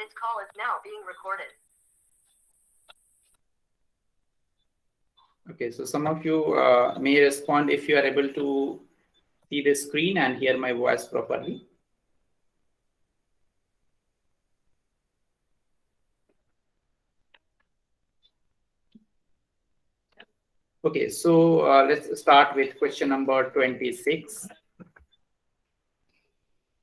This call is now being recorded. Okay, so some of you may respond if you are able to see the screen and hear my voice properly. Okay, so let's start with question number 26.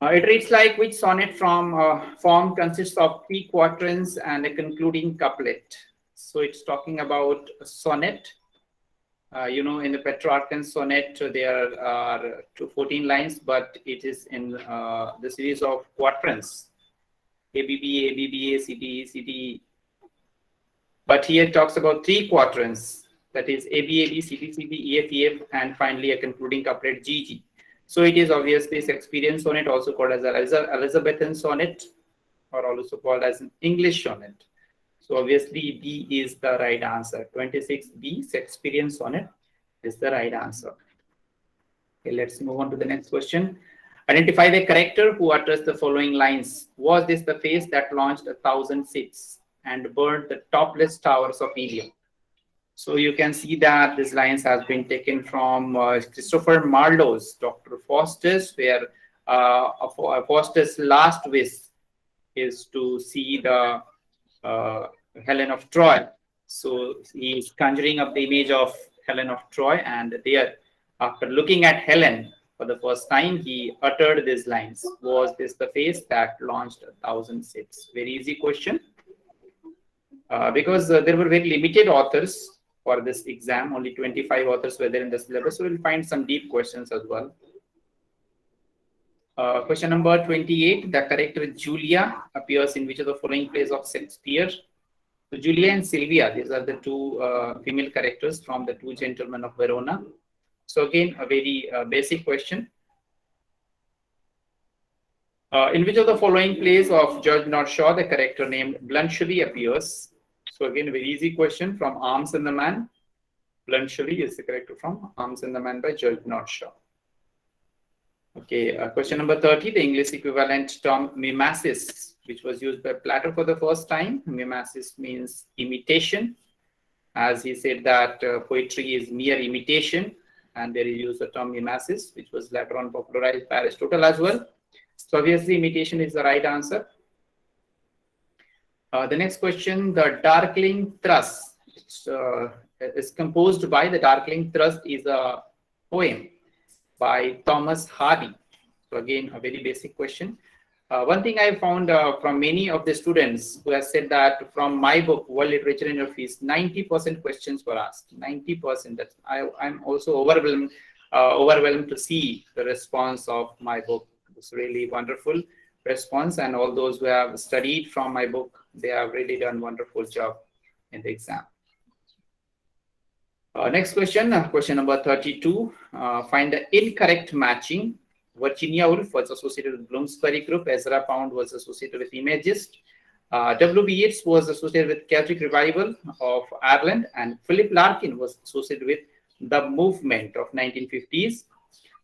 It reads like, which sonnet from form consists of 3 quatrains and a concluding couplet? So it's talking about a sonnet. In the Petrarchan sonnet, there are 14 lines, but it is in the series of quatrains. ABB, ABB, ACD, ACD. But here it talks about 3 quatrains. That is ABAB, CDCD, EFEF, and finally a concluding couplet GG. So it is obviously Shakespearean sonnet, also called as Elizabethan sonnet, or also called as an English sonnet. So obviously B is the right answer. 26B, Shakespearean sonnet, is the right answer. Okay, let's move on to the next question. Identify the character who utters the following lines. Was this the face that launched 1,000 ships and burned the topless towers of Ilium? So you can see that these lines has been taken from Christopher Marlowe's Dr. Faustus, where Faustus' last wish is to see the Helen of Troy. So he is conjuring up the image of Helen of Troy, and there, after looking at Helen for the first time, he uttered these lines. Was this the face that launched 1,000 ships? Very easy question. Because there were very limited authors for this exam, only 25 authors were there in the syllabus, so we'll find some deep questions as well. Question number 28, the character Julia appears in which of the following plays of Shakespeare? So Julia and Sylvia, these are the 2 female characters from the 2 Gentlemen of Verona. So again, a very basic question. In which of the following plays of George Bernard Shaw the character named Bluntschli appears? So again, a very easy question from Arms and the Man. Bluntschli is the character from Arms and the Man by George Bernard Shaw. Okay, question number 30, the English equivalent term mimesis, which was used by Plato for the first time. Mimesis means imitation, as he said that poetry is mere imitation, and there is used the term mimesis, which was later on popularized by Aristotle as well. So obviously, imitation is the right answer. The next question, the Darkling Thrust is composed by, the Darkling Thrust is a poem by Thomas Hardy. So again, a very basic question. One thing I found from many of the students who have said that from my book, World Literature in Your Fees, 90% questions were asked. 90%. That's, I'm also overwhelmed to see the response of my book. It's really wonderful response, and all those who have studied from my book, they have really done a wonderful job in the exam. Next question, question number 32. Find the incorrect matching. Virginia Woolf was associated with Bloomsbury Group. Ezra Pound was associated with Imagist. W.B. Yeats was associated with Celtic Revival of Ireland, and Philip Larkin was associated with the movement of 1950s.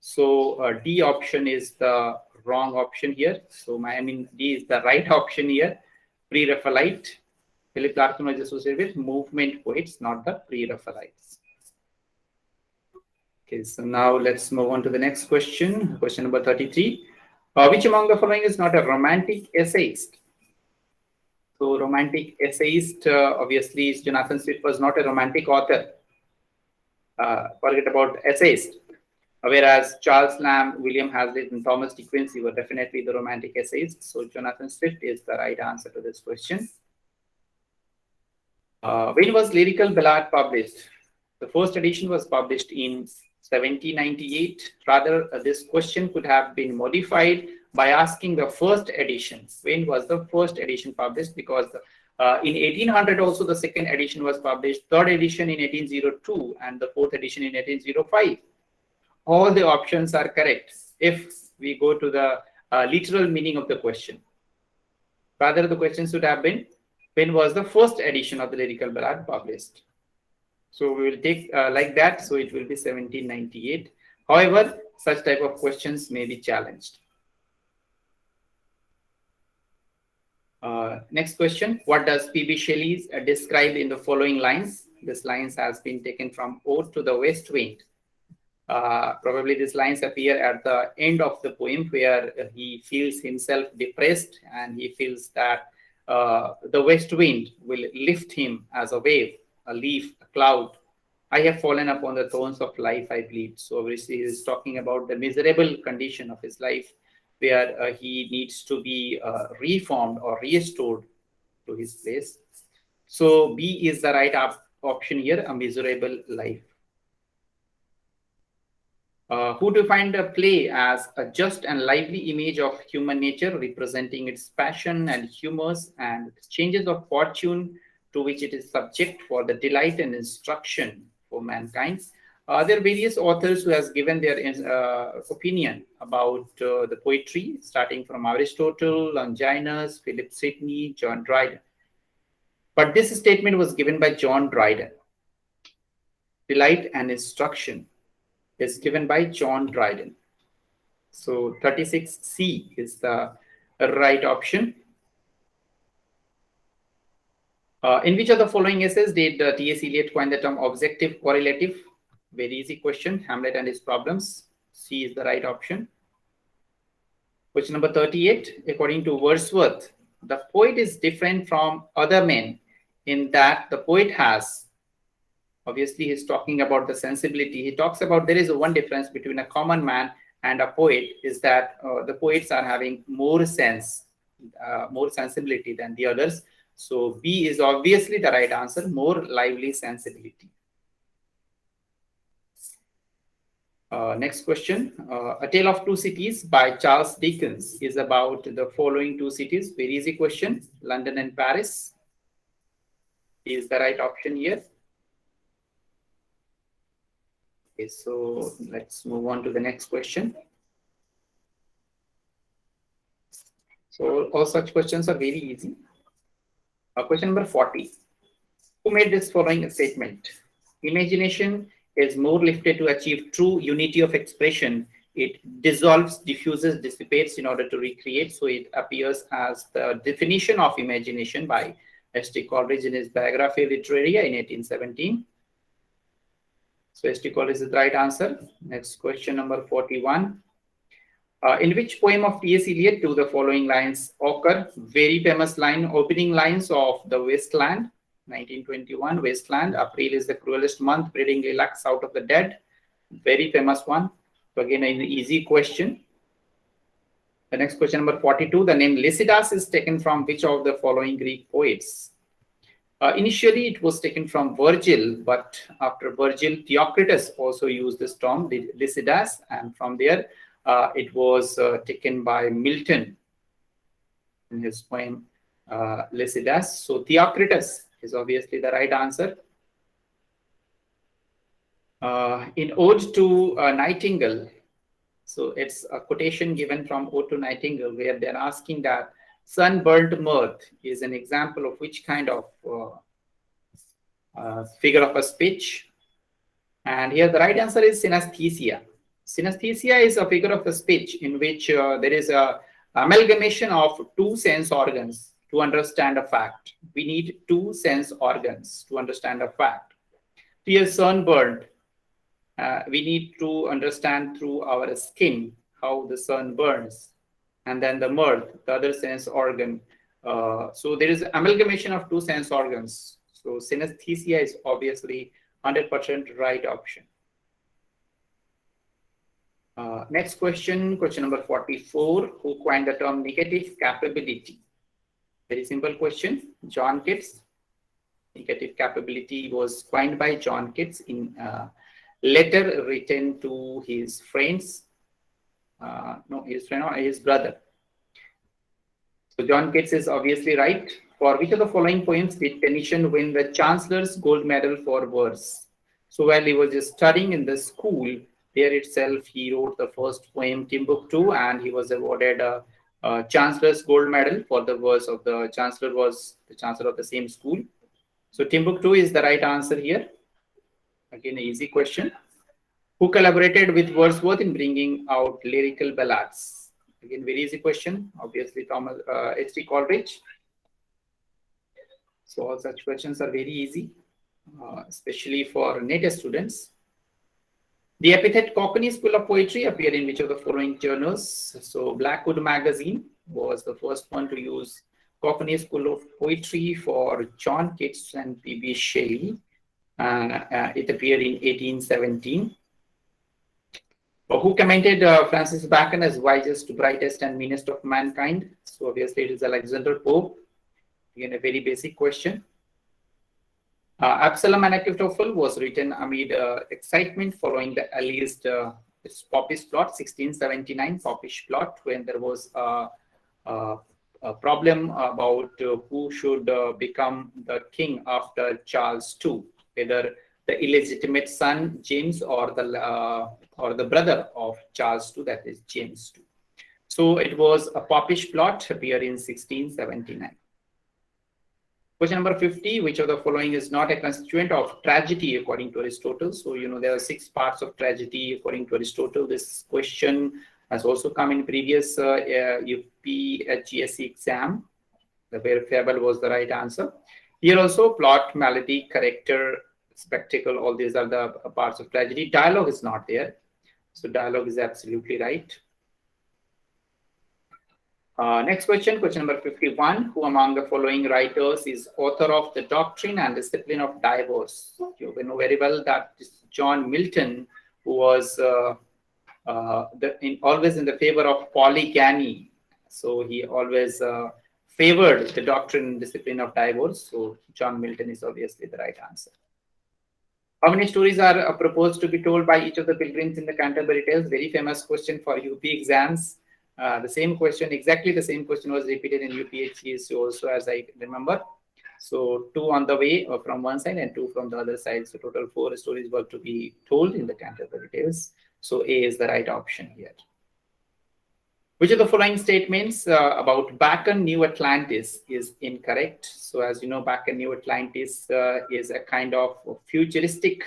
So D option is the wrong option here. So D is the right option here. Pre-Raphaelite. Philip Larkin was associated with movement poets, not the pre-Raphaelites. Okay, so now let's move on to the next question. Question number 33. Which among the following is not a romantic essayist? So romantic essayist, obviously, Jonathan Swift was not a romantic author. Forget about essayist. Whereas Charles Lamb, William Hazlitt, and Thomas De Quincey were definitely the romantic essayists. So Jonathan Swift is the right answer to this question. When was Lyrical Ballad published? The first edition was published in 1798. Rather, this question could have been modified by asking the first edition. When was the first edition published? Because in 1800 also the second edition was published, third edition in 1802, and the fourth edition in 1805. All the options are correct if we go to the literal meaning of the question. Rather, the question should have been, when was the first edition of the Lyrical Ballad published? So we will take like that, so it will be 1798. However, such type of questions may be challenged. Next question. What does P.B. Shelley describe in the following lines? This lines has been taken from Ode to the West Wind. Probably these lines appear at the end of the poem where he feels himself depressed and he feels that the west wind will lift him as a wave, a leaf, a cloud. I have fallen upon the thorns of life, I bleed. So obviously he is talking about the miserable condition of his life where he needs to be reformed or restored to his place. So B is the right option here, a miserable life. Who defined a play as a just and lively image of human nature, representing its passion and humors and changes of fortune to which it is subject for the delight and instruction for mankind. There are various authors who has given their opinion about the poetry, starting from Aristotle, Longinus, Philip Sidney, John Dryden. But this statement was given by John Dryden. Delight and instruction is given by John Dryden. So 36C is the right option. In which of the following essays did T.S. Eliot coin the term objective correlative? Very easy question. Hamlet and his Problems. C is the right option. Question number 38. According to Wordsworth, the poet is different from other men in that the poet has, obviously he's talking about the sensibility. He talks about there is one difference between a common man and a poet is that the poets are having more sense, more sensibility than the others. So B is obviously the right answer, more lively sensibility. Next question. A Tale of Two Cities by Charles Dickens is about the following two cities. Very easy question. London and Paris is the right option here. Okay, so let's move on to the next question. So all such questions are very easy. Question number 40. Who made this following statement? Imagination is more lifted to achieve true unity of expression. It dissolves, diffuses, dissipates in order to recreate. So it appears as the definition of imagination by S.T. Coleridge in his Biography of Literaria in 1817. So S.T. Coleridge is the right answer. Next question number 41. In which poem of T.S. Eliot do the following lines occur? Very famous line, opening lines of The Wasteland, 1921, Wasteland. April is the cruelest month, breeding lilacs out of the dead. Very famous one. So again, an easy question. The next question, number 42. The name Lycidas is taken from which of the following Greek poets? Initially, it was taken from Virgil, but after Virgil, Theocritus also used this term, Lycidas, and from there, it was taken by Milton in his poem Lycidas. So Theocritus is obviously the right answer. In Ode to Nightingale, so it's a quotation given from Ode to Nightingale where they're asking that sunburnt mirth is an example of which kind of figure of a speech. And here the right answer is synesthesia. Synesthesia is a figure of a speech in which there is a amalgamation of two sense organs to understand a fact. We need two sense organs to understand a fact. Here sunburned, we need to understand through our skin how the sun burns, and then the mirth, the other sense organ. So there is amalgamation of two sense organs. So synesthesia is obviously 100% right option. Next question, question number 44. Who coined the term negative capability? Very simple question. John Keats. Negative capability was coined by John Keats in a letter written to his friends. His brother. So John Keats is obviously right. For which of the following poems did Tennyson win the Chancellor's Gold Medal for verse? So while he was just studying in the school, there itself he wrote the first poem Timbuktu, and he was awarded a Chancellor's Gold Medal for the verse of the Chancellor was the Chancellor of the same school. So Timbuktu is the right answer here. Again, an easy question. Who collaborated with Wordsworth in bringing out lyrical ballads? Again, very easy question. Obviously, H.T. Coleridge. So all such questions are very easy, especially for native students. The epithet Cockney School of Poetry appeared in which of the following journals? So Blackwood Magazine was the first one to use Cockney School of Poetry for John Keats and P.B. Shelley. It appeared in 1817. Who commented Francis Bacon as wisest, brightest, and meanest of mankind? So obviously it is Alexander Pope. Again, a very basic question. Absalom and Achitophel was written amid excitement following the earliest Popish plot, 1679 Popish plot, when there was a problem about who should become the king after Charles II, whether the illegitimate son James or the brother of Charles II, that is James II. So it was a Popish plot, appeared in 1679. Question number 50, which of the following is not a constituent of tragedy according to Aristotle? So, there are 6 parts of tragedy according to Aristotle. This question has also come in previous UPPSC exam, where fable was the right answer. Here also, plot, melody, character, spectacle, all these are the parts of tragedy. Dialogue is not there. So dialogue is absolutely right. Next question, question number 51. Who among the following writers is author of The Doctrine and Discipline of Divorce? You know very well that John Milton, who was always in the favor of polygamy. So he always favored the doctrine and discipline of divorce. So John Milton is obviously the right answer. How many stories are proposed to be told by each of the pilgrims in the Canterbury Tales? Very famous question for UP exams. The same question, exactly the same question was repeated in UPPSC also, as I remember. So 2 on the way from one side and 2 from the other side. So total 4 stories were to be told in the Canterbury Tales. So A is the right option here. Which of the following statements about Bacon New Atlantis is incorrect? So as you know, Bacon New Atlantis is a kind of futuristic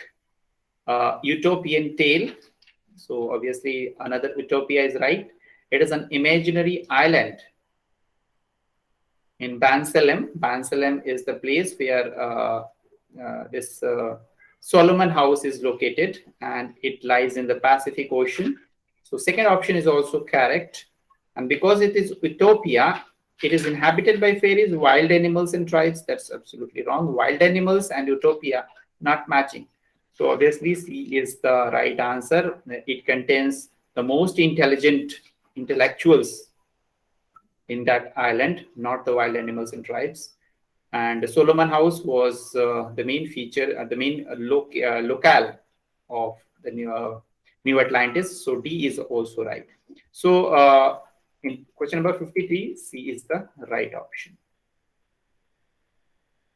utopian tale. So obviously another utopia is right. It is an imaginary island in Bansalem. Bansalem is the place where this Solomon House is located, and it lies in the Pacific Ocean. So second option is also correct. And because it is utopia, it is inhabited by fairies, wild animals, and tribes. That's absolutely wrong. Wild animals and utopia not matching. So obviously C is the right answer. It contains the most intelligent intellectuals in that island, not the wild animals and tribes. And the Solomon House was the main feature, the main locale of the New Atlantis. So D is also right. So in question number 53, C is the right option.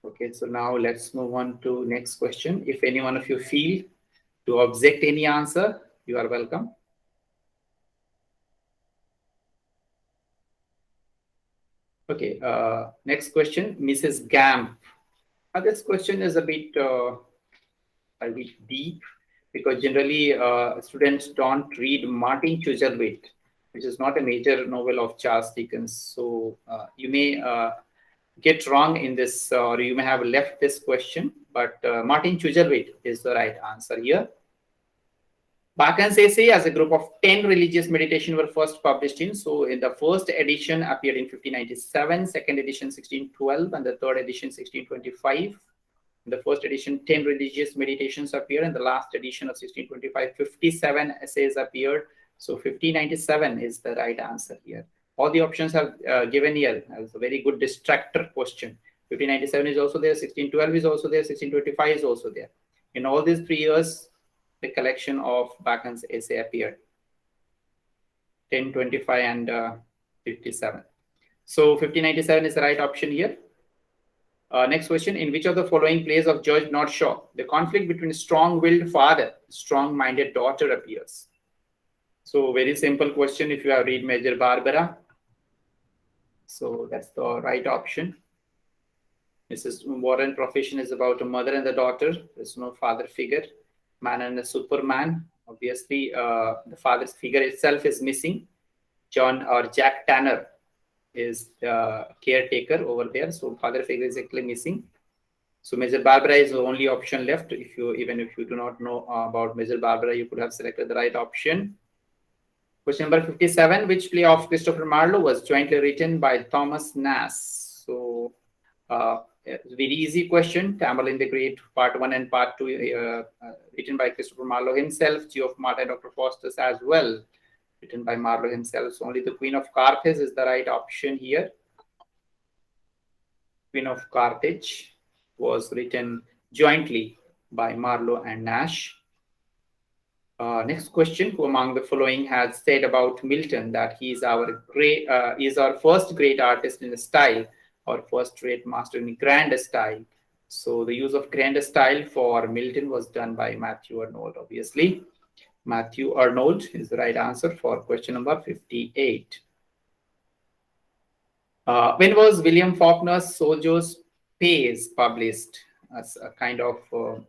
Okay, so now let's move on to next question. If any one of you feel to object any answer, you are welcome. Okay, next question, Mrs. Gamp. This question is a bit deep, because generally students don't read Martin Chuzzlewit, which is not a major novel of Charles Dickens. So you may get wrong in this, or you may have left this question, but Martin Chuzzlewit is the right answer here. Bacon's essay as a group of 10 religious meditation were first published in. So in the first edition appeared in 1597, second edition 1612, and the third edition 1625. In the first edition, 10 religious meditations appeared. In the last edition of 1625, 57 essays appeared. So 1597 is the right answer here. All the options are given here as a very good distractor question. 1597 is also there, 1612 is also there, 1625 is also there. In all these 3 years, the collection of Bacon's essay appeared. 10, 25, and 57. So 1597 is the right option here. Next question, in which of the following plays of George Nordshaw, the conflict between strong-willed father, strong-minded daughter appears? So very simple question if you have read Major Barbara. So that's the right option. Mrs. Warren profession is about a mother and a daughter. There's no father figure. Man and a Superman. Obviously, the father's figure itself is missing. John or Jack Tanner is the caretaker over there. So father figure is actually missing. So Major Barbara is the only option left. Even if you do not know about Major Barbara, you could have selected the right option. Question number 57. Which play of Christopher Marlowe was jointly written by Thomas Nast? So very easy question. Tamburlaine the Great, Part 1 and Part 2, written by Christopher Marlowe himself. Geoff Martin, Dr. Faustus as well, written by Marlowe himself. So only the Queen of Carthage is the right option here. Queen of Carthage was written jointly by Marlowe and Nash. Next question: who among the following has said about Milton that he is our first great artist in style, or first great master in grand style? So the use of grand style for Milton was done by Matthew Arnold, obviously. Matthew Arnold is the right answer for question number 58. When was William Faulkner's Soldier's Pays published? As a kind of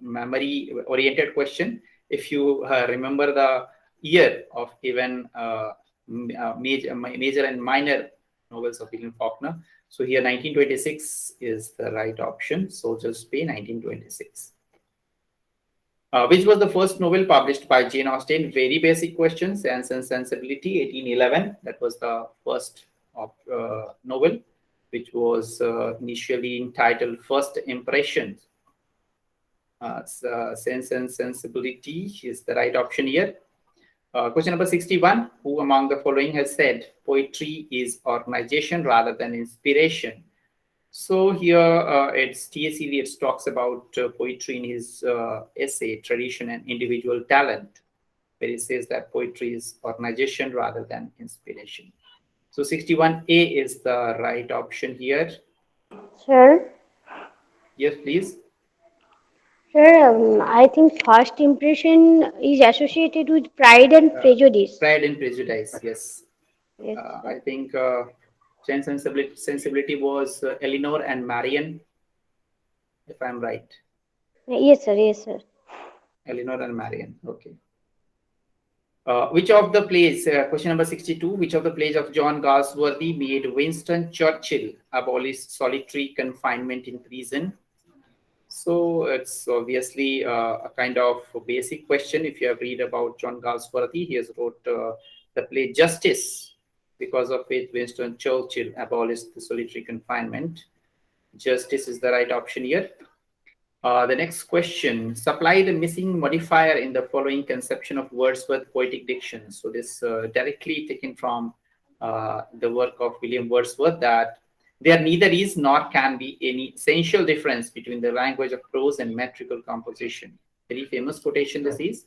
memory-oriented question. If you remember the year of even major and minor novels of William Faulkner. So here 1926 is the right option. Soldier's Pay, 1926. Which was the first novel published by Jane Austen? Very basic question. Sense and Sensibility, 1811. That was the first novel, which was initially entitled First Impressions. Sense and Sensibility is the right option here. Question number 61. Who among the following has said poetry is organization rather than inspiration? So here it's T.S. Eliot talks about poetry in his essay Tradition and Individual Talent, where he says that poetry is organization rather than inspiration. So 61A is the right option here. Sir? Yes, please. Sir, I think first impression is associated with Pride and Prejudice. Pride and Prejudice, yes. Yes, I think Sense and Sensibility was Elinor and Marion, if I'm right. yes, sir. Yes, sir. Elinor and Marion, okay. Which of the plays, question number 62, which of the plays of John Galsworthy made Winston Churchill abolish solitary confinement in prison? So it's obviously a kind of basic question. If you have read about John Galsworthy, he has wrote the play Justice, because of which Winston Churchill abolished the solitary confinement. Justice is the right option here. The next question: supply the missing modifier in the following conception of Wordsworth poetic diction. So this directly taken from the work of William Wordsworth, that there neither is nor can be any essential difference between the language of prose and metrical composition. Very famous quotation this is.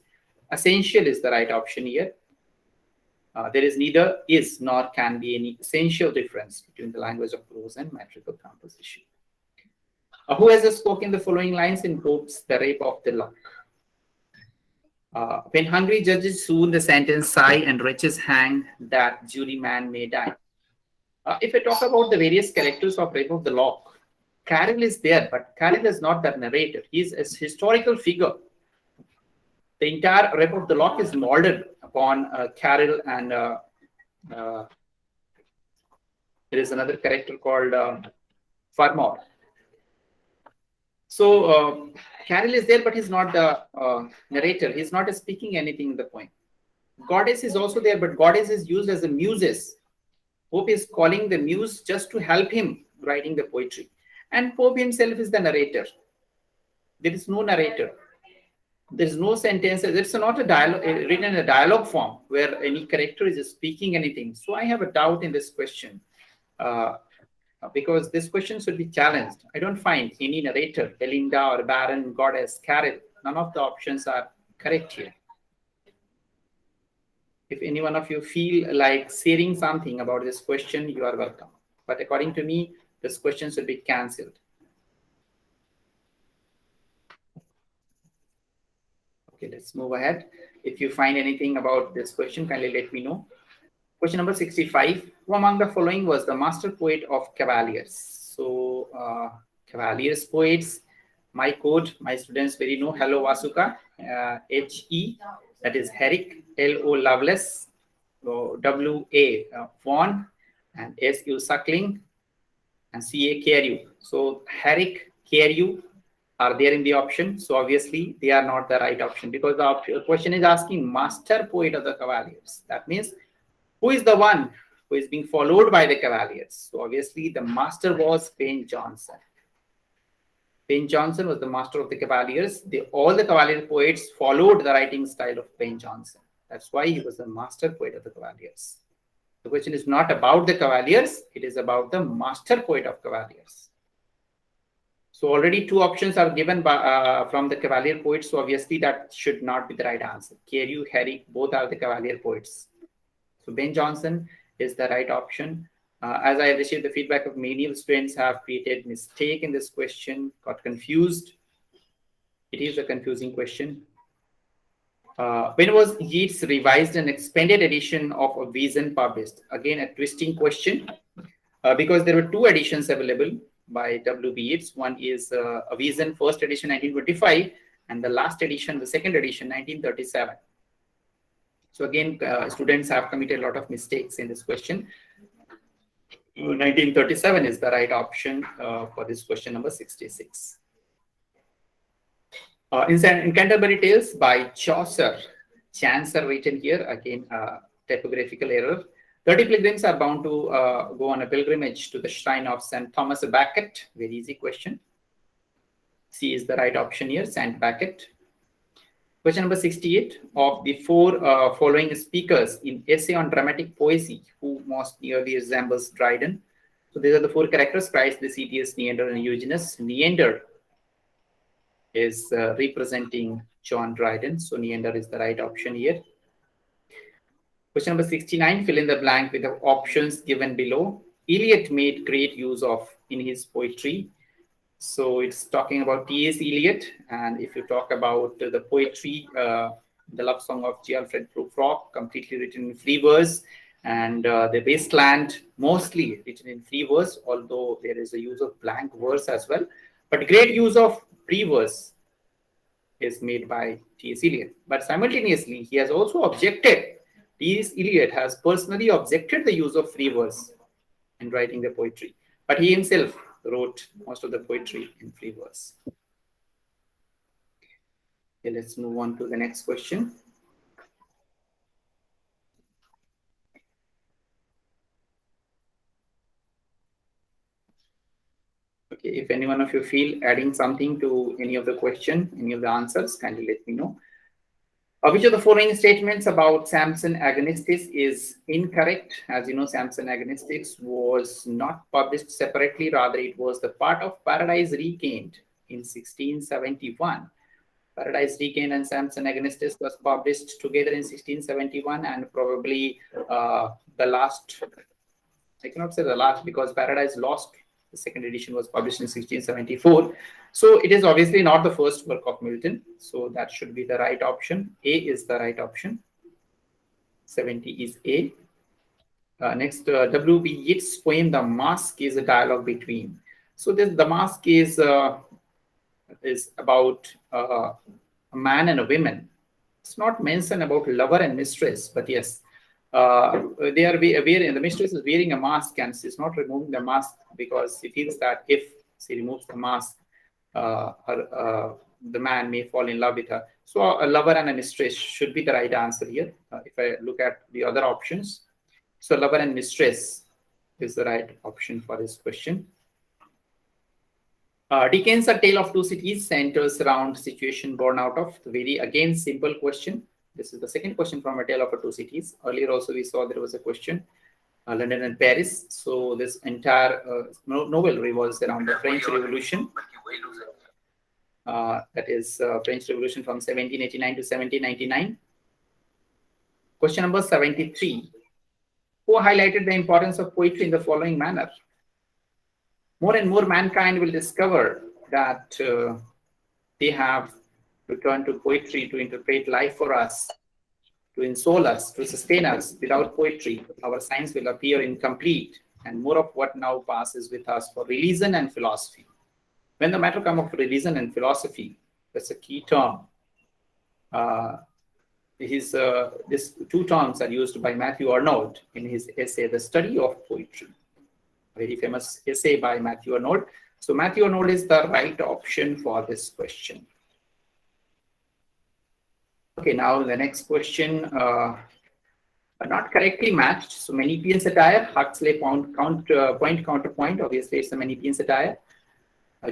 Essential is the right option here. There is neither is nor can be any essential difference between the language of prose and metrical composition. Who has spoken the following lines in Pope's The Rape of the Lock? When hungry judges soon the sentence sigh and wretches hang, that juryman may die. If I talk about the various characters of Rape of the Lock, Carroll is there, but Carroll is not the narrator. He is a historical figure. The entire Rape of the Lock is molded upon Carroll, and there is another character called Fermor. So Carroll is there, but he's not the narrator. He's not speaking anything in the poem. Goddess is also there, but Goddess is used as a muses. Pope is calling the muse just to help him writing the poetry. And Pope himself is the narrator. There is no narrator. There is no sentences. It's not a dialogue written in a dialogue form where any character is speaking anything. So I have a doubt in this question. Because this question should be challenged. I don't find any narrator, Belinda or Baron, Goddess, Carroll. None of the options are correct here. If any one of you feel like sharing something about this question, you are welcome. But according to me, this question should be cancelled. Okay, let's move ahead. If you find anything about this question, kindly let me know. Question number 65. Who among the following was the master poet of Cavaliers? So, Cavaliers poets, my code, my students very know. Hello, Vasuka. H-E, that is Herrick. L-O, Lovelace. W-A, Vaughan. And S-U, Suckling. And C-A, Carew. So, Herrick, Carew, are there in the option. So obviously they are not the right option, because the question is asking master poet of the Cavaliers. That means who is the one who is being followed by the Cavaliers. So obviously the master was Ben Jonson. Ben Jonson was the master of the Cavaliers. All the Cavalier poets followed the writing style of Ben Jonson. That's why he was the master poet of the Cavaliers. The question is not about the Cavaliers, it is about the master poet of Cavaliers. So already two options are given by, from the Cavalier poets. So obviously that should not be the right answer. Carew, Herrick, both are the Cavalier poets. So Ben Jonson is the right option. As I have received the feedback of many of students have created mistake in this question, got confused. It is a confusing question. When was Yeats revised and expanded edition of A Vision published? Again, a twisting question, because there were two editions available by W.B. Yeats. One is A Vision first edition 1925, and the last edition, the second edition, 1937. So again, students have committed a lot of mistakes in this question. 1937 is the right option for this question number 66. In Canterbury Tales by Chaucer, Chancer written here, again, typographical error. 30 pilgrims are bound to go on a pilgrimage to the shrine of St. Thomas a Becket. Very easy question. C is the right option here, St. Becket. Question number 68. Of the four following speakers in essay on dramatic poesy, who most nearly resembles Dryden? So these are the four characters: Christ, Theseus, Neander, and Eugenius. Neander is representing John Dryden. So Neander is the right option here. Question number 69. Fill in the blank with the options given below. Eliot made great use of in his poetry. So it's talking about T.S. Eliot. And if you talk about the poetry, the love song of G. Alfred Prufrock, completely written in free verse, and the Wasteland, mostly written in free verse, although there is a use of blank verse as well. But great use of free verse is made by T.S. Eliot. But simultaneously, he has also objected. T.S. Eliot has personally objected the use of free verse in writing the poetry. But he himself wrote most of the poetry in free verse. Okay, let's move on to the next question. Okay, if any one of you feel adding something to any of the question, any of the answers, kindly let me know. Which of the following statements about Samson Agonistes is incorrect? As you know, Samson Agonistes was not published separately, rather it was the part of Paradise Regained in 1671. Paradise Regained and Samson Agonistes was published together in 1671, and probably the last, I cannot say the last, because Paradise Lost, the second edition, was published in 1674. So it is obviously not the first work of Milton. So that should be the right option. A is the right option. 70 is A. Next, W.B. Yeats' poem The Mask is a dialogue between. So the Mask is about a man and a woman. It's not mentioned about lover and mistress, but yes, they are wearing, the mistress is wearing a mask and she's not removing the mask because she feels that if she removes the mask, the man may fall in love with her. So a lover and a mistress should be the right answer here. If I look at the other options, so lover and mistress is the right option for this question. Dickens' A Tale of Two Cities centers around situation born out of the very, again, simple question. This is the second question from A Tale of Two Cities. Earlier also we saw there was a question, London and Paris. So this entire novel revolves around the French Revolution. That is French Revolution from 1789 to 1799. Question number 73. Who highlighted the importance of poetry in the following manner? More and more mankind will discover that they have returned to poetry to interpret life for us, to insole us, to sustain us. Without poetry, our science will appear incomplete, and more of what now passes with us for religion and philosophy. When the matter comes of religion and philosophy, that's a key term. These two terms are used by Matthew Arnold in his essay, The Study of Poetry. Very famous essay by Matthew Arnold. So Matthew Arnold is the right option for this question. Okay, now the next question, not correctly matched. So Manichaean satire, Huxley point counterpoint. Obviously, it's a Manichaean satire.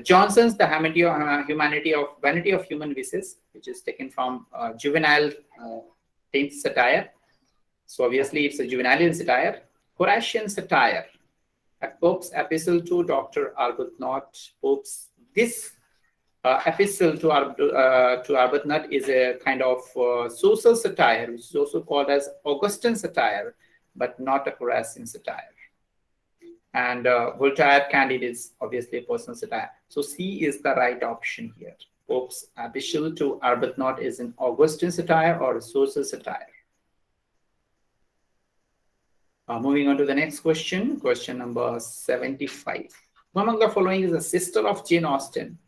Johnson's The Vanity of Human Vices, which is taken from juvenile tenth satire. So obviously, it's a juvenile satire. Horatian satire. Pope's epistle to Dr. Arbuthnot. This epistle to Arbuthnot is a kind of social satire, which is also called as Augustan satire, but not a Horatian satire. And Voltaire Candide is obviously a personal satire. So C is the right option here. Pope's epistle to Arbuthnot is an Augustan satire or a social satire. Moving on to the next question, question number 75. Who among the following is a sister of Jane Austen?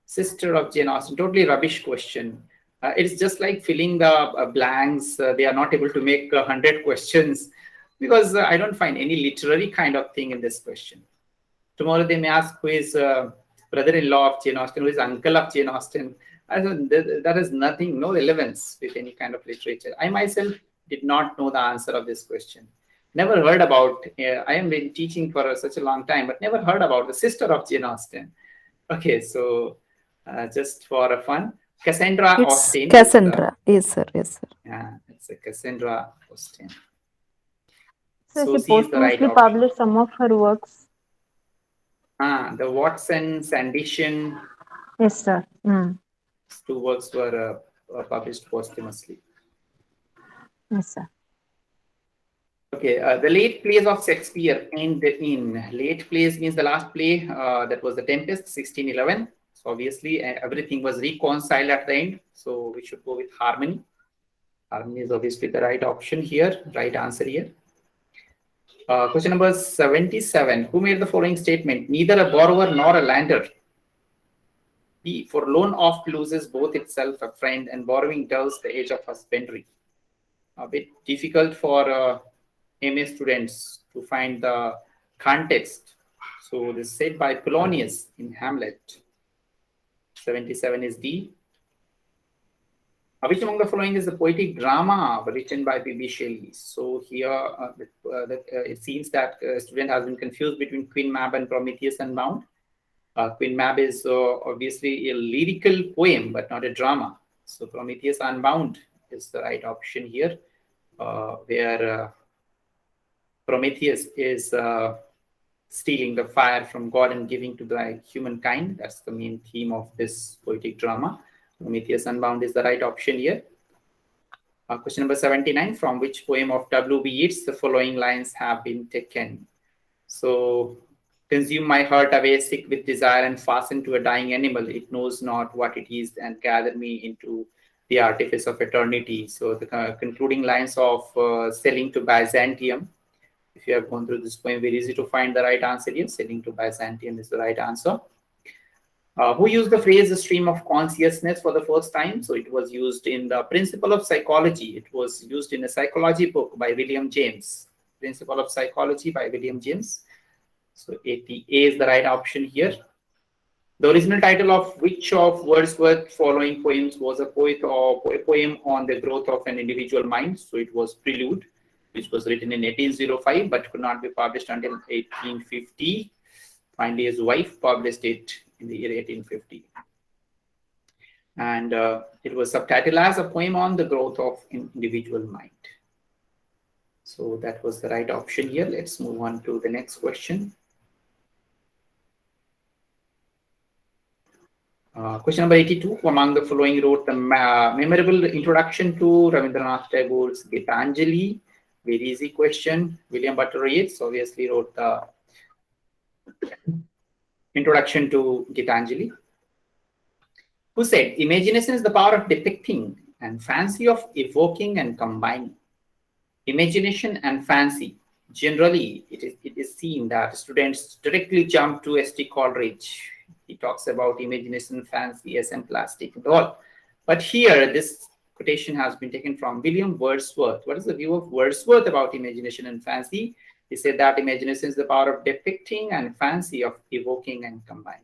Sister of Jane Austen, totally rubbish question. It's just like filling the blanks. They are not able to make 100 questions because I don't find any literary kind of thing in this question. Tomorrow they may ask who is brother-in-law of Jane Austen, who is uncle of Jane Austen. That has nothing, no relevance with any kind of literature. I myself did not know the answer of this question. Never heard about, I have been teaching for such a long time, but never heard about the sister of Jane Austen. Okay, so just for fun, Cassandra Austen. Cassandra, yes sir, yes sir. Yeah, it's a Cassandra Austen. So she C is the right posthumously option. published some of her works. The Watson's Edition. Yes, sir. Two works were published posthumously. Yes, sir. Okay, the late plays of Shakespeare end in. Late plays means the last play, that was The Tempest, 1611. So obviously everything was reconciled at the end. So we should go with Harmony. Harmony is obviously the right option here, right answer here. Question number 77. Who made the following statement? Neither a borrower nor a lender. B. For loan oft loses both itself a friend and borrowing dulls the age of husbandry. A bit difficult for MA students to find the context. So this is said by Polonius in Hamlet. 77 is D. Which among the following is the poetic drama written by P.B. Shelley? So here it seems that a student has been confused between Queen Mab and Prometheus Unbound. Queen Mab is obviously a lyrical poem, but not a drama. So Prometheus Unbound is the right option here, where Prometheus is stealing the fire from God and giving to the humankind. That's the main theme of this poetic drama. Prometheus Unbound is the right option here. Question number 79. From which poem of W.B. Yeats the following lines have been taken? So, consume my heart away sick with desire and fasten to a dying animal. It knows not what it is and gather me into the artifice of eternity. So the concluding lines of Selling to Byzantium. If you have gone through this poem, very easy to find the right answer here. Selling to Byzantium is the right answer. Who used the phrase the stream of consciousness for the first time? So it was used in the Principle of Psychology. It was used in a psychology book by William James. Principle of Psychology by William James. So A is the right option here. The original title of which of Wordsworth's following poems was a poem on the growth of an individual mind? So it was Prelude, which was written in 1805 but could not be published until 1850. Finally, his wife published it in the year 1850. And it was subtitled as a poem on the growth of an individual mind. So that was the right option here. Let's move on to the next question. Question number 82. Who among the following wrote the memorable introduction to Rabindranath Tagore's Gitanjali? Very easy question. William Butler Yeats obviously wrote the introduction to Gitanjali. Who said, imagination is the power of depicting and fancy of evoking and combining. Imagination and fancy. Generally, it is seen that students directly jump to S.T. Coleridge. He talks about imagination, fancy, SM plastic and all. But here, this quotation has been taken from William Wordsworth. What is the view of Wordsworth about imagination and fancy? He said that imagination is the power of depicting and fancy of evoking and combining.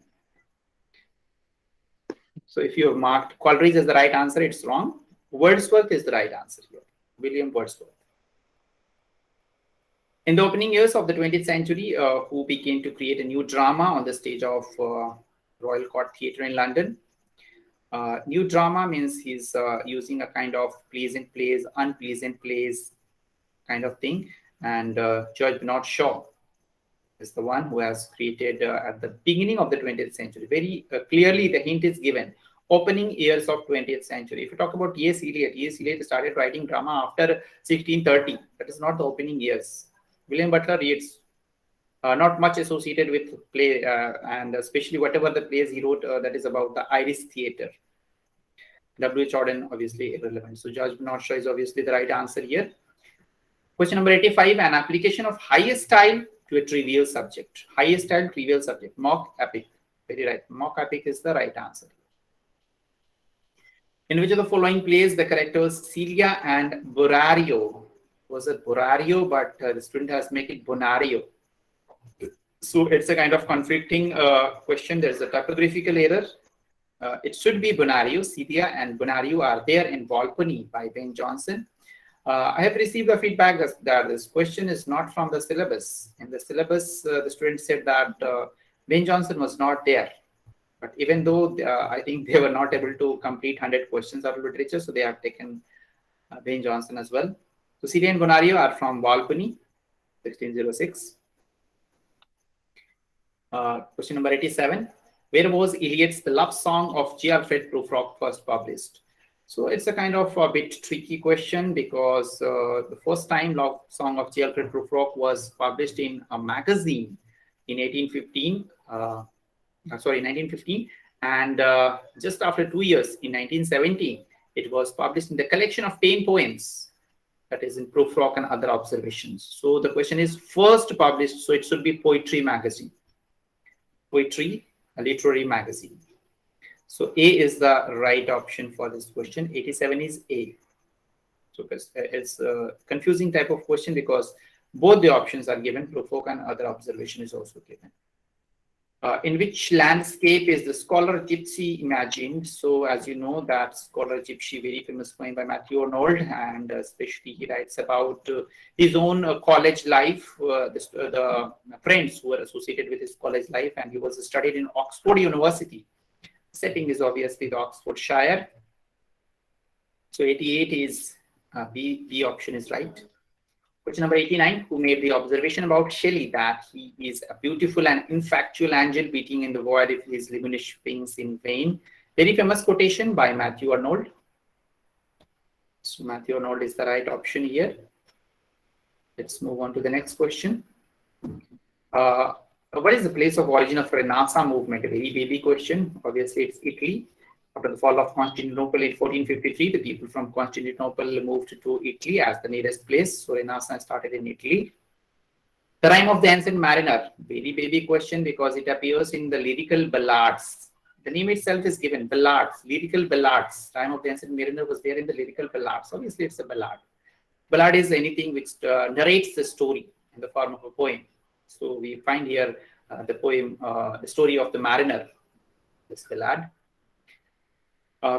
So if you have marked Coleridge as the right answer, it's wrong. Wordsworth is the right answer here. William Wordsworth. In the opening years of the 20th century, who began to create a new drama on the stage of Royal Court Theatre in London. New drama means he's using a kind of pleasant plays, unpleasant plays kind of thing. And George Bernard Shaw is the one who has created at the beginning of the 20th century. Very clearly, the hint is given. Opening years of 20th century. If you talk about T.S. Eliot, T.S. Eliot started writing drama after 1630. That is not the opening years. William Butler Yeats, not much associated with play, and especially whatever the plays he wrote that is about the Irish theatre. W.H. Auden, obviously irrelevant. So George Bernard Shaw is obviously the right answer here. Question number 85, an application of highest style to a trivial subject. Highest style, trivial subject. Mock epic. Very right. Mock epic is the right answer. In which of the following plays the characters Celia and Bonario? Was it Bonario, but the student has made it Bonario. So it's a kind of conflicting question. There's a typographical error. It should be Bonario. Celia and Bonario are there in Balcony by Ben Jonson. I have received the feedback that this question is not from the syllabus. In the syllabus, the student said that Ben Jonson was not there. But even though I think they were not able to complete 100 questions out of literature, so they have taken Ben Jonson as well. So Celia and Bonario are from Balcony, 1606. Question number 87. Where was Eliot's The Love Song of J. Alfred Prufrock first published? So it's a kind of a bit tricky question because the first time Love Song of J. Alfred Prufrock was published in a magazine in 1915. 1915, and just after 2 years, in 1917, it was published in the collection of 10 poems, that is in Prufrock and Other Observations. So the question is first published, so it should be Poetry magazine. Poetry, a literary magazine. So A is the right option for this question. 87 is A. So it's a confusing type of question because both the options are given. Prufrock and Other Observation is also given. In which landscape is the scholar gypsy imagined? So as you know, that scholar gypsy, very famous poem by Matthew Arnold, and especially he writes about his own college life, the friends who were associated with his college life, and he was studied in Oxford University. Setting is obviously the Oxfordshire. So 88 is B option is right. Question number 89, who made the observation about Shelley that he is a beautiful and infactual angel beating in the void if his liminish wings in vain. Very famous quotation by Matthew Arnold. So Matthew Arnold is the right option here. Let's move on to the next question. What is the place of origin of Renaissance movement? A very baby question. Obviously, it's Italy. After the fall of Constantinople in 1453, the people from Constantinople moved to Italy as the nearest place. So Renaissance started in Italy. The Rime of the Ancient Mariner. Very baby question because it appears in the lyrical ballads. The name itself is given, ballads, lyrical ballads. Rime of the Ancient Mariner was there in the lyrical ballads. Obviously, it's a ballad. Ballad is anything which narrates the story in the form of a poem. So we find here the poem, the story of the mariner, this ballad.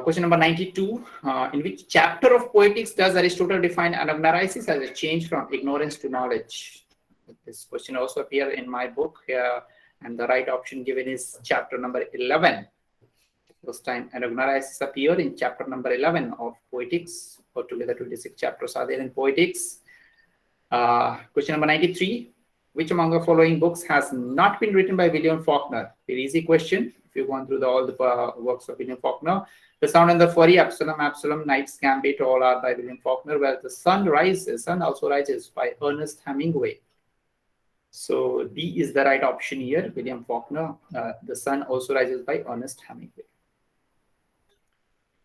Question number 92. In which chapter of poetics does Aristotle define anagnorisis as a change from ignorance to knowledge? This question also appears in my book here, and the right option given is chapter number 11. First time anagnorisis appeared in chapter number 11 of poetics. Altogether 26 chapters are there in poetics. Question number 93. Which among the following books has not been written by William Faulkner? Very easy question. If you've gone through all the works of William Faulkner, The Sound and the Fury, Absalom, Knight's Gambit, all are by William Faulkner, where The Sun Also Rises by Ernest Hemingway. So D is the right option here, William Faulkner. The Sun Also Rises by Ernest Hemingway.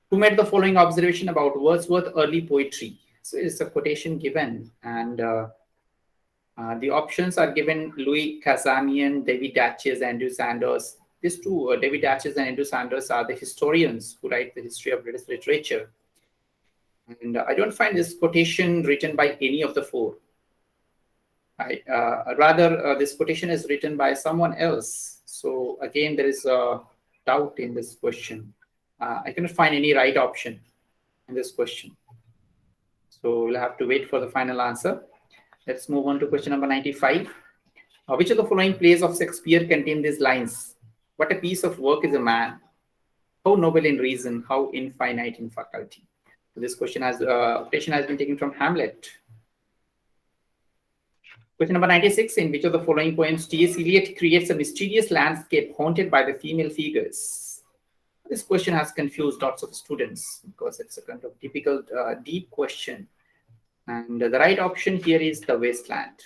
Who made the following observation about Wordsworth's early poetry? So it's a quotation given, and the options are given: Louis Kazamian, David Datches, Andrew Sanders. These two, David Datches and Andrew Sanders, are the historians who write the history of British literature. And I don't find this quotation written by any of the four. This quotation is written by someone else. So again, there is a doubt in this question. I cannot find any right option in this question. So we'll have to wait for the final answer. Let's move on to question number 95. Which of the following plays of Shakespeare contain these lines? What a piece of work is a man, how noble in reason, how infinite in faculty. So this question has been taken from Hamlet. Question number 96. In which of the following poems T.S. Eliot creates a mysterious landscape haunted by the female figures? This question has confused lots of students because it's a kind of difficult, deep question. And the right option here is the wasteland.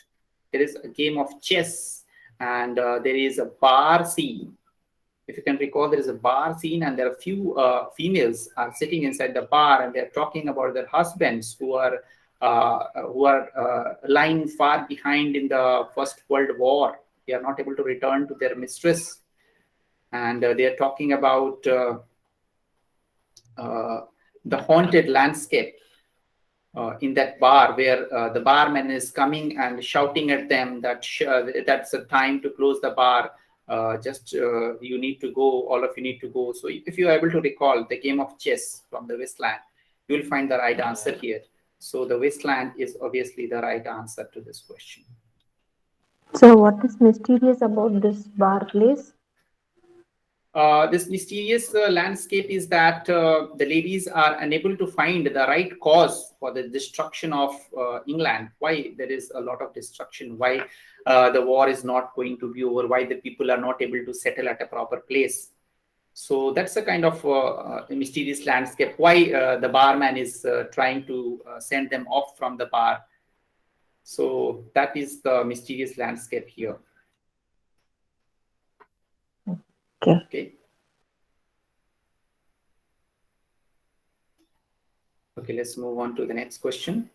There is a game of chess and there is a bar scene. If you can recall, there is a bar scene and there are few females are sitting inside the bar and they're talking about their husbands who are lying far behind in the First World War. They are not able to return to their mistress. And they are talking about the haunted landscape in that bar where the barman is coming and shouting at them that that's the time to close the bar. You need to go, all of you need to go. So if you are able to recall the game of chess from the wasteland, you will find the right answer here. So the wasteland is obviously the right answer to this question. So what is mysterious about this bar place? This mysterious landscape is that the ladies are unable to find the right cause for the destruction of England. Why there is a lot of destruction, why the war is not going to be over, why the people are not able to settle at a proper place. So that's a kind of mysterious landscape, why the barman is trying to send them off from the bar. So that is the mysterious landscape here. Okay. Okay, let's move on to the next question.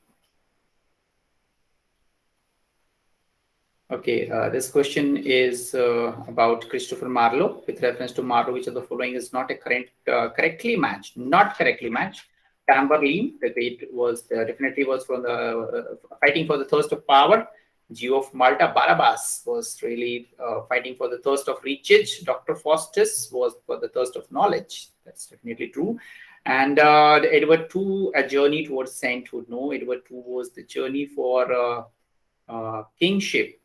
Okay, this question is about Christopher Marlowe. With reference to Marlowe, which of the following is not a correctly matched? Not correctly matched. Tamburlaine, the great, was definitely was from the fighting for the thirst of power. Jew of Malta, Barabbas, was really fighting for the thirst of riches. Dr. Faustus was for the thirst of knowledge. That's definitely true. And Edward II, a journey towards sainthood. No, Edward II was the journey for kingship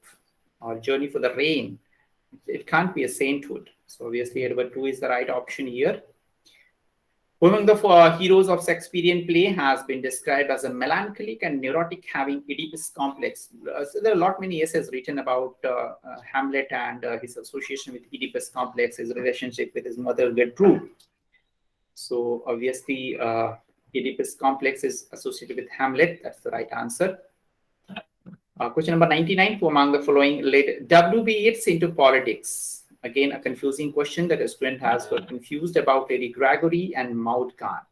or journey for the reign. It can't be a sainthood. So obviously Edward II is the right option here. Who among the heroes of Shakespearean play has been described as a melancholic and neurotic, having Oedipus complex? So there are a lot many essays written about Hamlet and his association with Oedipus complex, his relationship with his mother Gertrude. So obviously Oedipus complex is associated with Hamlet. That's the right answer. Question number 99. Who among the following led W.B. Yeats into politics? Again, a confusing question that a student has got confused about Lady Gregory and Maud Gonne.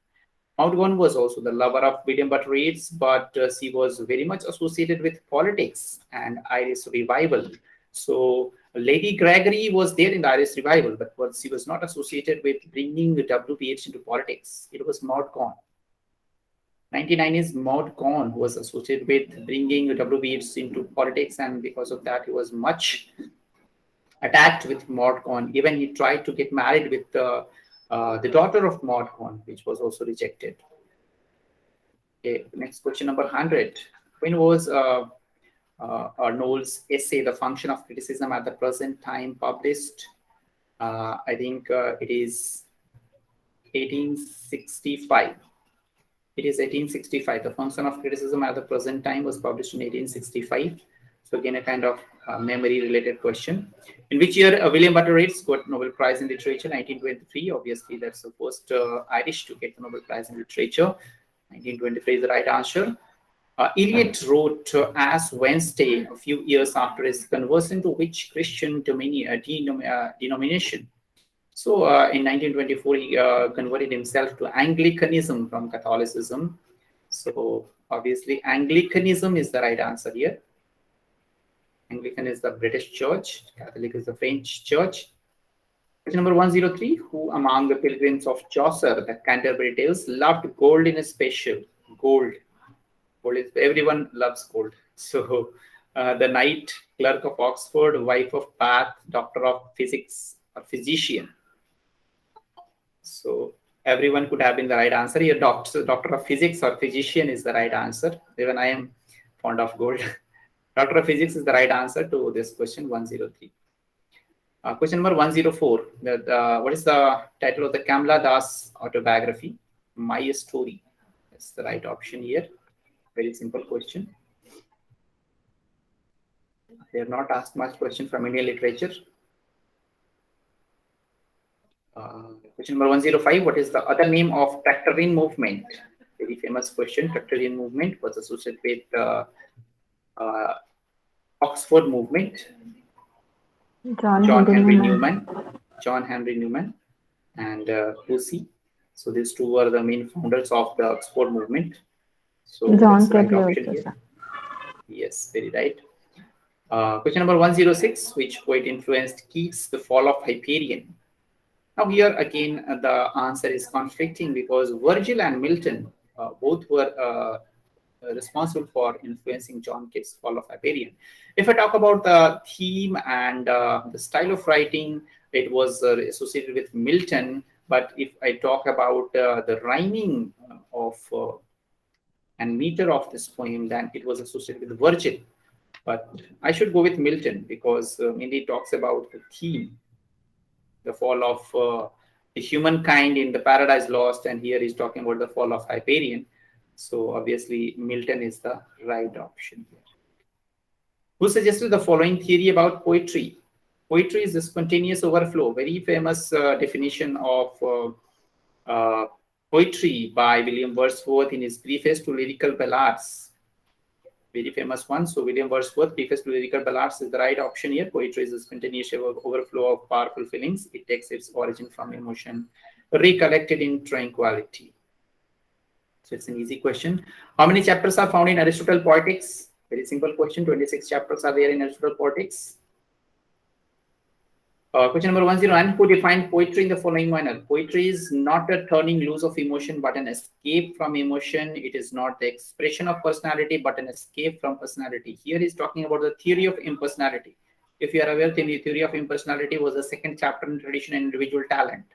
Maud Gonne was also the lover of William Butler Yeats, but she was very much associated with politics and Irish revival. So Lady Gregory was there in the Irish revival, but she was not associated with bringing W.B. Yeats into politics. It was Maud Gonne. 99 is Maud Gonne, who was associated with bringing W.B. Yeats into politics, and because of that, he was much attacked with Maud Gonne. Even he tried to get married with the daughter of Maud Gonne, which was also rejected. Okay, next question number 100. When was Knowles' essay, The Function of Criticism at the Present Time, published? I think it is 1865. It is 1865. The Function of Criticism at the Present Time was published in 1865. So again, a kind of memory-related question. In which year William Butler Yeats got Nobel Prize in Literature? 1923. Obviously, that's the first Irish to get the Nobel Prize in Literature. 1923 is the right answer. Eliot wrote As Wednesday a few years after his conversion to which Christian denomination? So in 1924, he converted himself to Anglicanism from Catholicism. So obviously, Anglicanism is the right answer here. Anglican is the British Church. Catholic is the French Church. Question number 103. Who among the pilgrims of Chaucer, the Canterbury Tales, loved gold in especial? Gold. Gold is, everyone loves gold. So The knight, clerk of Oxford, wife of Bath, doctor of physics or physician. So everyone could have been the right answer. Here, doctor of physics or physician is the right answer. Even I am fond of gold. Doctor of physics is the right answer to this question 103. Question number 104. What is the title of the Kamla Das autobiography? My Story. That's the right option here. Very simple question. They have not asked much question from Indian literature. Question number 105. What is the other name of Tractarian movement? Very famous question. Tractarian movement was associated with Oxford movement. John Henry Newman. John Henry Newman and Lucy. So these two were the main founders of the Oxford movement. So John that's the right Kepler option also, here. sir. Yes, very right. Question number 106. Which poet influenced Keats' The Fall of Hyperion? Now here again the answer is conflicting because Virgil and Milton both were responsible for influencing John Keats' Fall of Hyperion. If I talk about the theme and the style of writing, it was associated with Milton. But if I talk about the rhyming of and meter of this poem, then it was associated with Virgil. But I should go with Milton because mainly talks about the theme, the fall of the humankind in the Paradise Lost, and here he's talking about the fall of Hyperion. So obviously Milton is the right option here. Who suggested the following theory about poetry? Poetry is a spontaneous overflow. Very famous definition of poetry by William Wordsworth in his Preface to Lyrical Ballads. Very famous one. So William Wordsworth, Preface to Lyrical Ballads is the right option here. Poetry is a spontaneous overflow of powerful feelings. It takes its origin from emotion, recollected in tranquility. So it's an easy question. How many chapters are found in Aristotle Poetics? Very simple question. 26 chapters are there in Aristotle Poetics. Question number 101. Who defined poetry in the following manner? Poetry is not a turning loose of emotion, but an escape from emotion. It is not the expression of personality, but an escape from personality. Here he's talking about the theory of impersonality. If you are aware, the theory of impersonality was the second chapter in tradition and individual talent.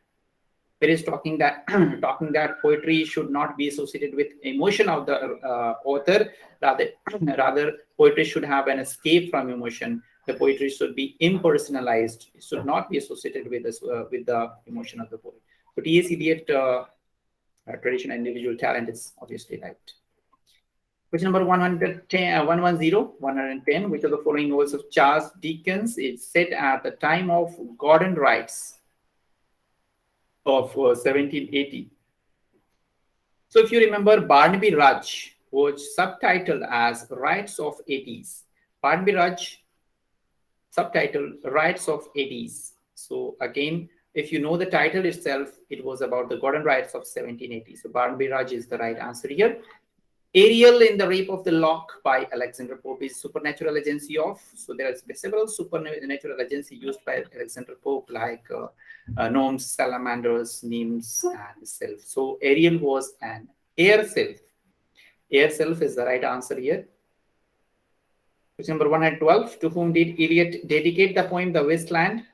There is talking that poetry should not be associated with emotion of the author. Rather, poetry should have an escape from emotion. The poetry should be impersonalized. It should not be associated with the emotion of the poet. So T.S. Eliot, tradition and individual talent is obviously right. Question number 110. Which of the following novels of Charles Dickens is set at the time of Gordon Riots of 1780? So if you remember, Barnaby Rudge was subtitled as Riots of 80s. Barnaby Rudge, subtitle Riots of 80s. So again, if you know the title itself, it was about the Gordon Riots of 1780. So Barnaby Rudge is the right answer here. Ariel in the Rape of the Lock by Alexander Pope is supernatural agency of. So there is several supernatural agency used by Alexander Pope, like gnomes, salamanders, nymphs, and self. So Ariel was an air self. Air self is the right answer here. Question number 112. To whom did Eliot dedicate the poem The Wasteland?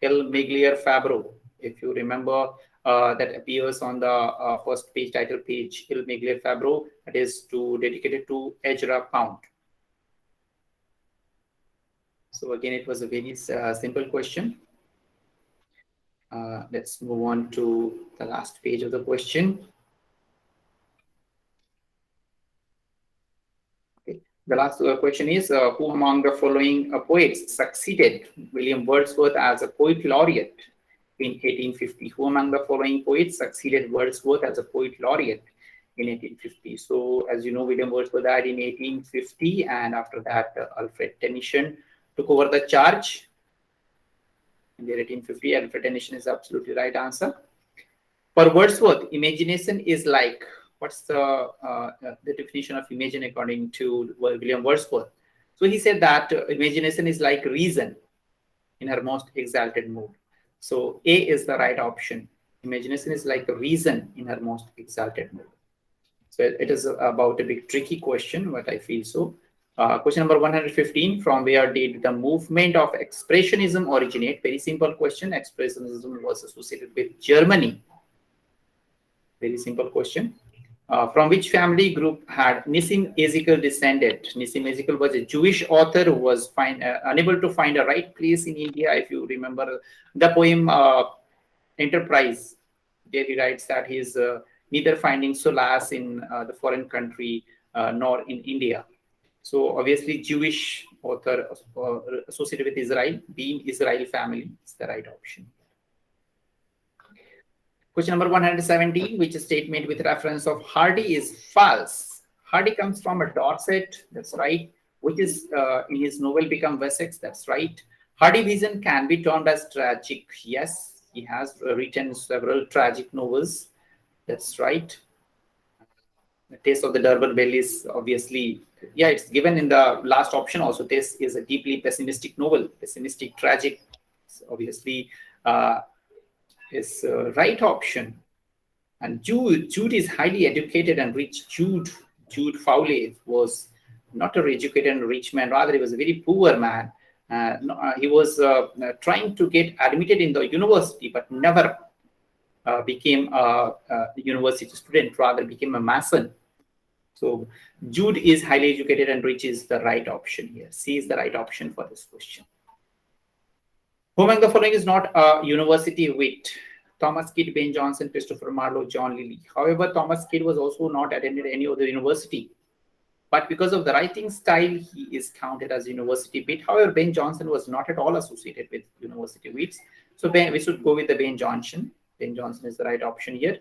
Il Miglior Fabbro. If you remember, that appears on the first page, title page, Il Miglior Fabbro. That is dedicated to Ezra Pound. So again, it was a very simple question. Let's move on to the last page of the question. The last question is, who among the following poets succeeded William Wordsworth as a poet laureate in 1850? Who among the following poets succeeded Wordsworth as a poet laureate in 1850? So, as you know, William Wordsworth died in 1850, and after that, Alfred Tennyson took over the charge in the 1850. Alfred Tennyson is absolutely right answer. For Wordsworth, imagination is like, what's the definition of imagine according to William Wordsworth? So he said that imagination is like reason in her most exalted mood. So A is the right option. Imagination is like a reason in her most exalted mood. So it is about a bit tricky question, but I feel so. Question number 115, from where did the movement of Expressionism originate? Very simple question. Expressionism was associated with Germany. Very simple question. From which family group had Nissim Ezekiel descended? Nissim Ezekiel was a Jewish author who was unable to find a right place in India. If you remember the poem Enterprise, there he writes that he is neither finding solace in the foreign country nor in India. So obviously Jewish author associated with Israel, being Israel family is the right option. Question number 117, which statement with reference of Hardy is false? Hardy comes from a Dorset, that's right, which is in his novel Become Wessex, that's right. Hardy vision can be termed as tragic. Yes, he has written several tragic novels, that's right. The Taste of the Durbar Bell is obviously, yeah, it's given in the last option also. This is a deeply pessimistic novel, pessimistic, tragic, obviously is right option. And Jude is highly educated and rich. Jude Fowley was not a educated and rich man, rather he was a very poor man. He was trying to get admitted in the university, but never became a university student, rather became a mason. So Jude is highly educated and rich is the right option here. C is the right option for this question. Who among the following is not a university wit? Thomas Kidd, Ben Jonson, Christopher Marlowe, John Lilly. However, Thomas Kidd was also not attended any other university. But because of the writing style, he is counted as university wit. However, Ben Jonson was not at all associated with university wits. So we should go with the Ben Jonson. Ben Jonson is the right option here.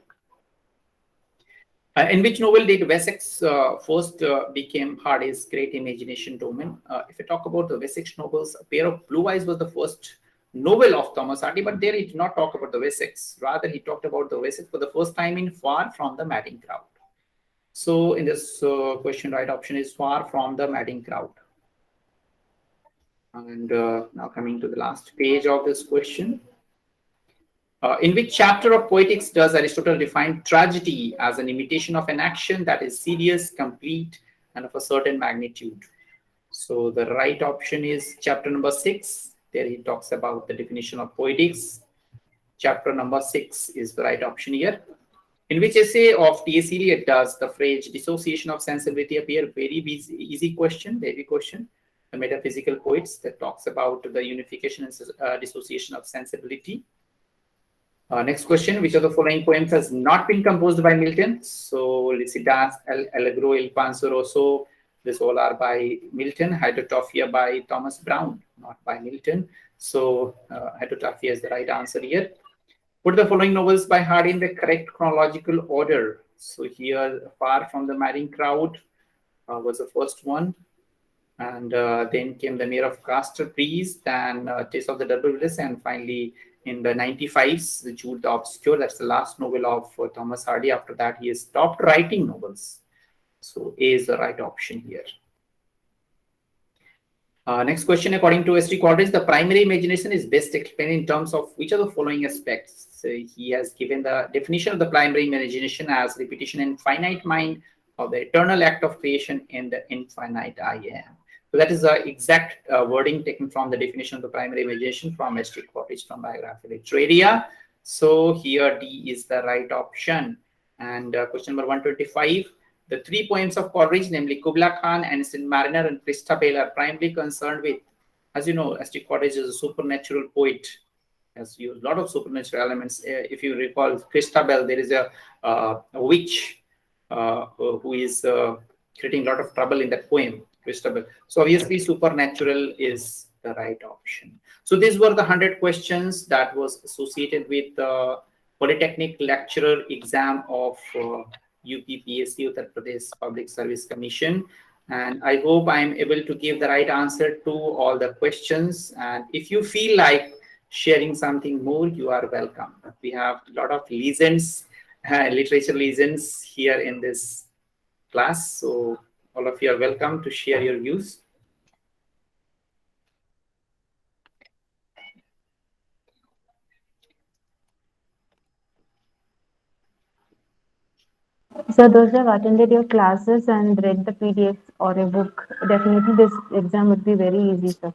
In which novel did Wessex first became Hardy's great imagination domain? If I talk about the Wessex novels, A Pair of Blue Eyes was the first novel of Thomas Hardy, but there he did not talk about the Wessex. Rather, he talked about the Wessex for the first time in Far From the Madding Crowd. So in this question, right option is Far From the Madding Crowd. And now coming to the last page of this question. In which chapter of Poetics does Aristotle define tragedy as an imitation of an action that is serious, complete, and of a certain magnitude? So the right option is chapter number 6. There he talks about the definition of poetics. Chapter number 6 is the right option here. In which essay of T.S. Eliot does the phrase dissociation of sensibility appear? Very easy question, very question. The Metaphysical Poets that talks about the unification and dissociation of sensibility. Next question, which of the following poems has not been composed by Milton? So Lycidas, El Allegro, Il Penseroso, these all are by Milton. Hydrotopia by Thomas Browne, not by Milton. So Hydrotopia is the right answer here. Put the following novels by Hardy in the correct chronological order. So here, Far From the Madding Crowd was the first one. And then came The Mayor of Castor-Trees, then Taste of the Durbar Bell, and finally in the 95s, The Jude the Obscure. That's the last novel of Thomas Hardy. After that, he has stopped writing novels. So A is the right option here. Next question, according to S.T. Coleridge, the primary imagination is best explained in terms of which of the following aspects? So he has given the definition of the primary imagination as repetition in finite mind of the eternal act of creation in the infinite I am. So that is the exact wording taken from the definition of the primary imagination from S.T. Coleridge from Biography Literaria. So here D is the right option. And question number 125. The three poems of Coleridge, namely Kubla Khan, Innocent Mariner, and Christabel, are primarily concerned with, as you know, S.T. Coleridge is a supernatural poet, has used a lot of supernatural elements. If you recall Christabel, there is a witch who is creating a lot of trouble in that poem, Christabel. So obviously supernatural is the right option. So these were the 100 questions that was associated with the Polytechnic lecturer exam of UPPSC, Uttar Pradesh Public Service Commission. And I hope I'm able to give the right answer to all the questions. And if you feel like sharing something more, you are welcome. We have a lot of legends, literature legends here in this class. So all of you are welcome to share your views. So those who have attended your classes and read the PDFs, or a book, definitely this exam would be very easy, sir.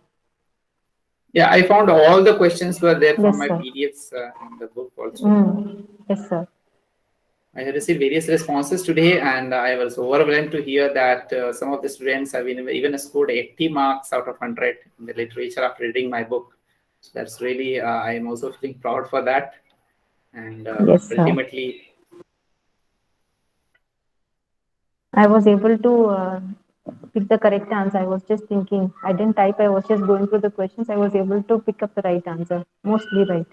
Yeah, I found all the questions were there from Yes, my sir. PDFs in the book also. Yes, sir. I have received various responses today, and I was overwhelmed to hear that some of the students have even scored 80 marks out of 100 in the literature after reading my book. So that's really, I am also feeling proud for that. And Yes, sir. ultimately, I was able to pick the correct answer. I was just thinking, I didn't type, I was just going through the questions. I was able to pick up the right answer, mostly right.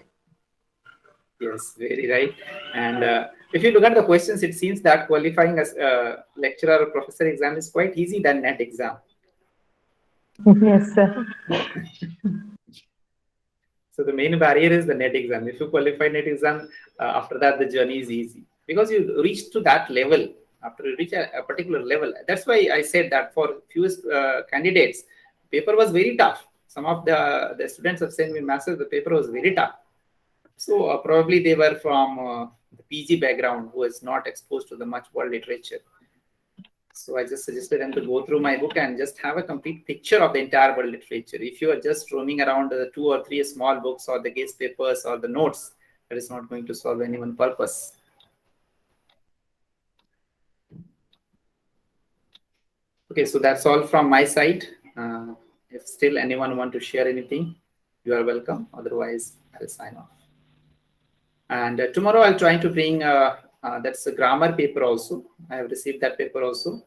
yes, very right. And if you look at the questions, it seems that qualifying as a lecturer or professor exam is quite easy than NET exam. Yes, sir. So the main barrier is the NET exam. If you qualify NET exam, after that the journey is easy because you reach to that level. After you reach a particular level, that's why I said that for few candidates, paper was very tough. Some of the students have sent me messages. The paper was very tough. So probably they were from the PG background who is not exposed to the much world literature. So I just suggested them to go through my book and just have a complete picture of the entire world literature. If you are just roaming around the 2 or 3 small books or the case papers or the notes, that is not going to solve anyone's purpose. Okay, so that's all from my side. If still anyone want to share anything, you are welcome. Otherwise, I'll sign off. And tomorrow I'll try to bring, that's a grammar paper also. I have received that paper also.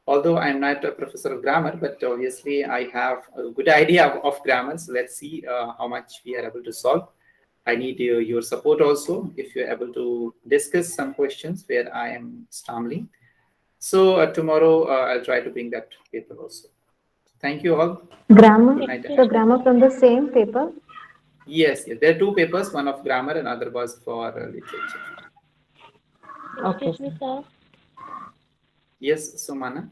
Although I'm not a professor of grammar, but obviously I have a good idea of grammar. So let's see how much we are able to solve. I need your support also if you're able to discuss some questions where I am stumbling. So tomorrow I'll try to bring that paper also. Thank you all. Grammar, Good night. the grammar from the same paper. Yes, yes. There are 2 papers, one of grammar and other was for literature. Okay. Excuse me, sir. Yes, Sumana.